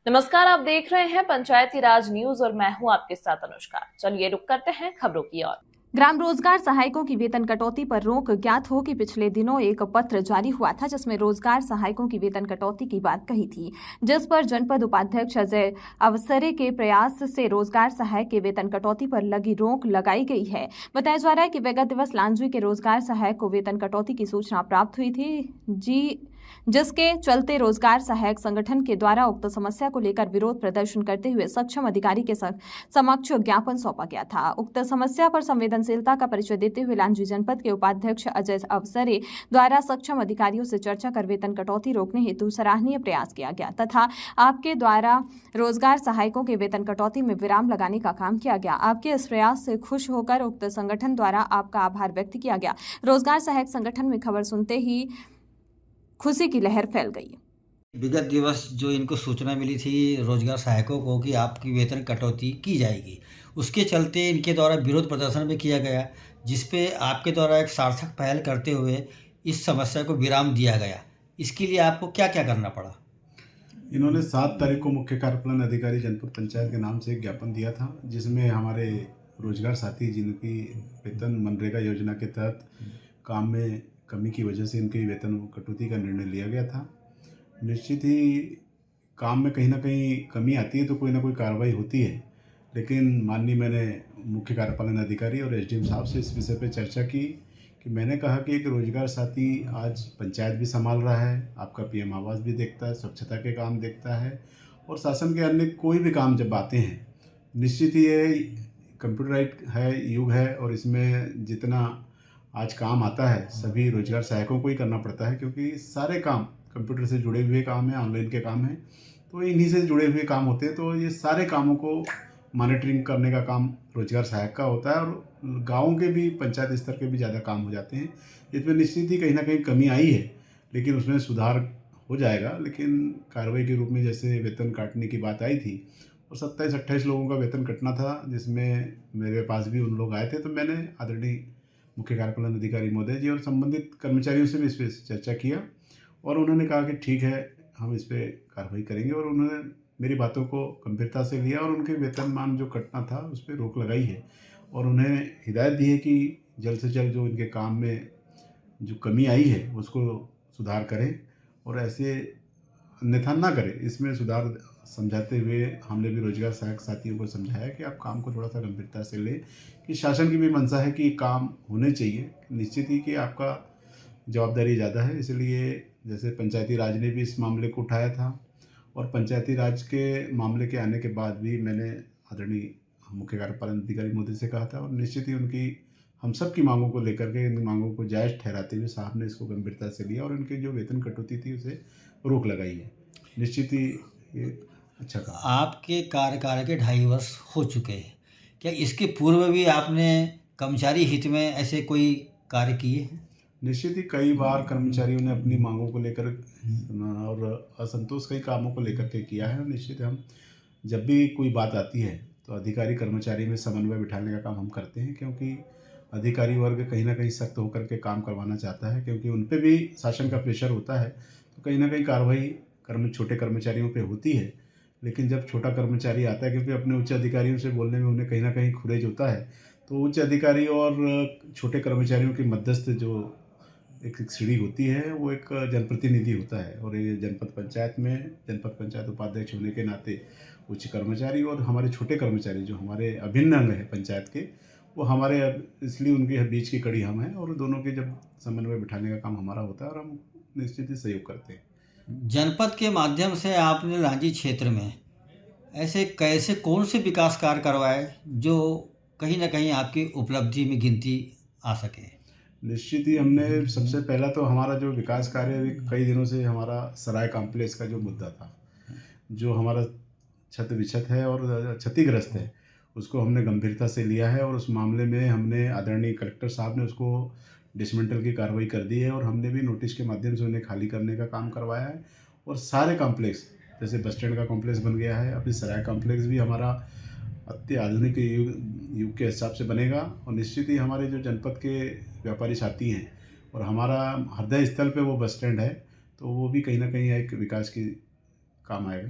नमस्कार, आप देख रहे हैं पंचायती राज न्यूज और मैं हूं आपके साथ अनुष्का। चलिए रुक करते हैं खबरों की ओर। ग्राम रोजगार सहायकों की वेतन कटौती पर रोक। ज्ञात हो कि पिछले दिनों एक पत्र जारी हुआ था जिसमें रोजगार सहायकों की वेतन कटौती की बात कही थी, जिस पर जनपद उपाध्यक्ष अजय अवसरे के प्रयास से रोजगार सहायक के वेतन कटौती पर लगी रोक लगाई गई है। बताया जा रहा है कि विगत दिवस लांजवी के रोजगार सहायक को वेतन कटौती की सूचना प्राप्त हुई थी, जिसके चलते रोजगार सहायक संगठन के द्वारा उक्त समस्या को लेकर विरोध प्रदर्शन करते हुए सक्षम अधिकारी के समक्ष ज्ञापन सौंपा गया था। उक्त समस्या पर संवेदनशीलता का परिचय देते हुए लांजी जनपद के उपाध्यक्ष अजय अवसरे द्वारा सक्षम अधिकारियों से चर्चा कर वेतन कटौती रोकने हेतु सराहनीय प्रयास किया गया तथा आपके द्वारा रोजगार सहायकों के वेतन कटौती में विराम लगाने का काम किया गया। आपके इस प्रयास से खुश होकर उक्त संगठन द्वारा आपका आभार व्यक्त किया गया। रोजगार सहायक संगठन में खबर सुनते ही खुशी की लहर फैल गई। विगत दिवस जो इनको सूचना मिली थी रोजगार सहायकों को कि आपकी वेतन कटौती की जाएगी, उसके चलते इनके द्वारा विरोध प्रदर्शन भी किया गया, जिस पे आपके द्वारा एक सार्थक पहल करते हुए इस समस्या को विराम दिया गया। इसके लिए आपको क्या-क्या करना पड़ा? इन्होंने 7 तारीख को मुख्य कार्यपालन अधिकारी जनपद पंचायत के नाम से एक ज्ञापन दिया था, जिसमें हमारे रोजगार साथी जिनकी वेतन मनरेगा योजना के तहत काम में कमी की वजह से इनके वेतन कटौती का निर्णय लिया गया था। निश्चित ही काम में कहीं न कहीं कमी आती है तो कोई ना कोई कार्रवाई होती है, लेकिन माननीय मैंने मुख्य कार्यपालन अधिकारी और एसडीएम साहब से इस विषय पे चर्चा की कि मैंने कहा कि एक रोजगार साथी आज पंचायत भी संभाल रहा है, आपका पीएम आवास भी देखता है, स्वच्छता के काम देखता है और शासन के अन्य कोई भी काम जब आते हैं, निश्चित ही ये कंप्यूटराइज्ड है युग है और इसमें जितना आज काम आता है सभी रोजगार सहायकों को ही करना पड़ता है, क्योंकि सारे काम कंप्यूटर से जुड़े हुए काम हैं, ऑनलाइन के काम हैं, तो इन्हीं से जुड़े हुए काम होते हैं। तो ये सारे कामों को मॉनिटरिंग करने का काम रोजगार सहायक का होता है और गाँव के भी पंचायत स्तर के भी ज़्यादा काम हो जाते हैं। इसमें निश्चित ही कहीं ना कहीं कमी आई है, लेकिन उसमें सुधार हो जाएगा। लेकिन कार्रवाई के रूप में जैसे वेतन काटने की बात आई थी और 27-28 लोगों का वेतन कटना था, जिसमें मेरे पास भी उन लोग आए थे, तो मैंने आदरणीय मुख्य कार्यपालन अधिकारी महोदय जी और संबंधित कर्मचारियों से भी इस पर चर्चा किया और उन्होंने कहा कि ठीक है, हम इस पर कार्रवाई करेंगे और उन्होंने मेरी बातों को गंभीरता से लिया और उनके वेतनमान जो कटना था उस पर रोक लगाई है और उन्हें हिदायत दी है कि जल्द से जल्द जो इनके काम में जो कमी आई है उसको सुधार करें और ऐसे अन्यथा ना करें। इसमें सुधार समझाते हुए हमने भी रोजगार सहायक साथियों को समझाया कि आप काम को थोड़ा सा गंभीरता से लें, कि शासन की भी मंशा है कि काम होने चाहिए। निश्चित ही कि आपका जवाबदारी ज़्यादा है, इसलिए जैसे पंचायती राज ने भी इस मामले को उठाया था और पंचायती राज के मामले के आने के बाद भी मैंने आदरणीय मुख्य कार्यपालन अधिकारी मोदी से कहा था और निश्चित ही उनकी हम सब की मांगों को लेकर के इन मांगों को जायज़ ठहराते हुए साहब ने इसको गंभीरता से लिया और उनकी जो वेतन कटौती थी उसे रोक लगाई है। निश्चित ही ये अच्छा काम। आपके कार्यकाल के 2.5 वर्ष हो चुके हैं। क्या इसके पूर्व भी आपने कर्मचारी हित में ऐसे कोई कार्य किए हैं? निश्चित ही कई बार कर्मचारियों ने अपनी मांगों को लेकर और असंतोष कई कामों को लेकर के किया है और निश्चित हम जब भी कोई बात आती है तो अधिकारी कर्मचारी में समन्वय बिठाने का काम हम करते हैं, क्योंकि अधिकारी वर्ग कहीं ना कहीं सख्त होकर के काम करवाना चाहता है, क्योंकि उन पे भी शासन का प्रेशर होता है, तो कहीं ना कहीं कार्रवाई छोटे कर्मचारियों पे होती है। लेकिन जब छोटा कर्मचारी आता है, क्योंकि अपने उच्च अधिकारियों से बोलने में उन्हें कहीं ना कहीं खुरेज होता है, तो उच्च अधिकारी और छोटे कर्मचारियों की मध्यस्थ जो एक सीढ़ी होती है वो एक जनप्रतिनिधि होता है और ये जनपद पंचायत उपाध्यक्ष होने के नाते उच्च कर्मचारी और हमारे छोटे कर्मचारी जो हमारे अभिन्न अंग हैं पंचायत के, वो हमारे इसलिए उनके बीच की कड़ी हम हैं और दोनों के जब समन्वय बिठाने का काम हमारा होता है और हम निश्चित ही सहयोग करते हैं। जनपद के माध्यम से आपने लांजी क्षेत्र में ऐसे कैसे कौन से विकास कार्य करवाए जो कहीं न कहीं आपकी उपलब्धि में गिनती आ सके? निश्चित ही हमने सबसे पहला तो हमारा जो विकास कार्य अभी कई दिनों से हमारा सराय कॉम्प्लेक्स का जो मुद्दा था, जो हमारा छत विक्षत है और क्षतिग्रस्त है, उसको हमने गंभीरता से लिया है और उस मामले में हमने आदरणीय कलेक्टर साहब ने उसको डिसमेंटल की कार्रवाई कर दी है और हमने भी नोटिस के माध्यम से उन्हें खाली करने का काम करवाया है। और सारे कॉम्प्लेक्स जैसे बस स्टैंड का कॉम्प्लेक्स बन गया है, अभी सराय कॉम्प्लेक्स भी हमारा अत्याधुनिक युग के हिसाब से बनेगा और निश्चित ही हमारे जो जनपद के व्यापारी साथी हैं और हमारा हृदय स्थल पे वो बस स्टैंड है, तो वो भी कहीं ना कहीं एक विकास की काम आएगा।